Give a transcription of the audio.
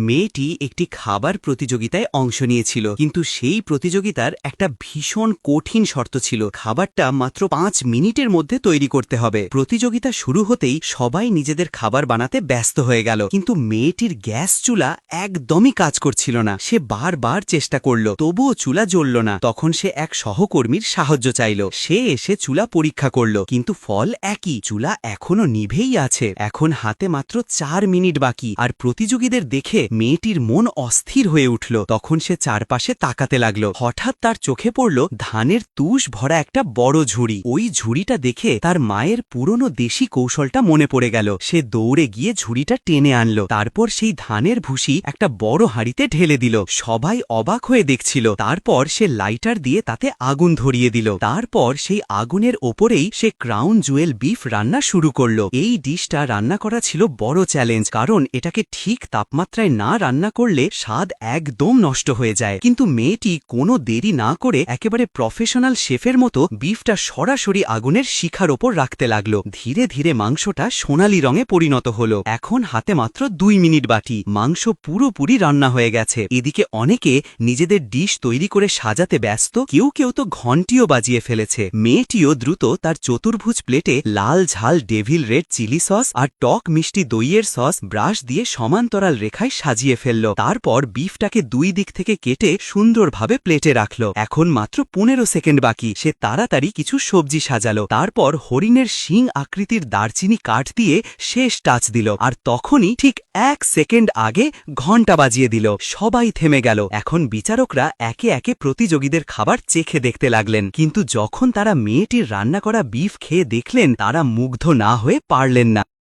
মেয়েটি একটি খাবার প্রতিযোগিতায় অংশ নিয়েছিল, কিন্তু সেই প্রতিযোগিতার একটা ভীষণ কঠিন শর্ত ছিল। খাবারটা মাত্র 5 মিনিটের মধ্যে তৈরি করতে হবে। প্রতিযোগিতা শুরু হতেই সবাই নিজেদের খাবার বানাতে ব্যস্ত হয়ে গেল, কিন্তু মেয়েটির গ্যাস চুলা একদমই কাজ করছিল না। সে বারবার চেষ্টা করল, তবুও চুলা জ্বলল না। তখন সে এক সহকর্মীর সাহায্য চাইল। সে এসে চুলা পরীক্ষা করল, কিন্তু ফল একই, চুলা এখনো নিভেই আছে। এখন হাতে মাত্র 4 মিনিট বাকি, আর প্রতিযোগীদের দেখে মেয়েটির মন অস্থির হয়ে উঠল। তখন সে চারপাশে তাকাতে লাগল। হঠাৎ তার চোখে পড়ল ধানের তুষ ভরা একটা বড় ঝুড়ি। ওই ঝুড়িটা দেখে তার মায়ের পুরনো দেশি কৌশলটা মনে পড়ে গেল। সে দৌড়ে গিয়ে ঝুড়িটা টেনে আনলো। তারপর সেই ধানের ভুসি একটা বড় হাঁড়িতে ঢেলে দিল। সবাই অবাক হয়ে দেখছিল। তারপর সে লাইটার দিয়ে তাতে আগুন ধরিয়ে দিল। তারপর সেই আগুনের ওপরেই সে ক্রাউন জুয়েল বিফ রান্না শুরু করল। এই ডিশটা রান্না করা ছিল বড় চ্যালেঞ্জ, কারণ এটাকে ঠিক তাপমাত্রায় না রান্না করলে স্বাদ একদম নষ্ট হয়ে যায়। কিন্তু মেয়েটি কোনো দেরি না করে একেবারে প্রফেশনাল শেফের মতো বিফটা সরাসরি আগুনের শিখার ওপর রাখতে লাগলো। ধীরে ধীরে মাংসটা সোনালী রঙে পরিণত হলো। এখন হাতে মাত্র 2 মিনিট বাকি। মাংস পুরোপুরি রান্না হয়ে গেছে। এদিকে অনেকে নিজেদের ডিশ তৈরি করে সাজাতে ব্যস্ত, কেউ কেউ তো ঘন্টিও বাজিয়ে ফেলেছে। মেয়েটিও দ্রুত তার চতুর্ভুজ প্লেটে লাল ঝাল ডেভিল রেড চিলি সস আর টক মিষ্টি দইয়ের সস ব্রাশ দিয়ে সমান্তরাল রেখায় সাজিয়ে ফেলল। তারপর বিফটাকে 2 দিক থেকে কেটে সুন্দরভাবে প্লেটে রাখল। এখন মাত্র 15 সেকেন্ড বাকি। সে তাড়াতাড়ি কিছু সবজি সাজালো। তারপর হরিণের শিং আকৃতির দারচিনি কাঠ দিয়ে শেষ টাচ দিল। আর তখনই ঠিক 1 সেকেন্ড আগে ঘন্টা বাজিয়ে দিল। সবাই থেমে গেল। এখন বিচারকরা একে একে প্রতিযোগীদের খাবার চেখে দেখতে লাগলেন, কিন্তু যখন তারা মেয়েটির রান্না করা বিফ খেয়ে দেখলেন, তারা মুগ্ধ না হয়ে পারলেন না।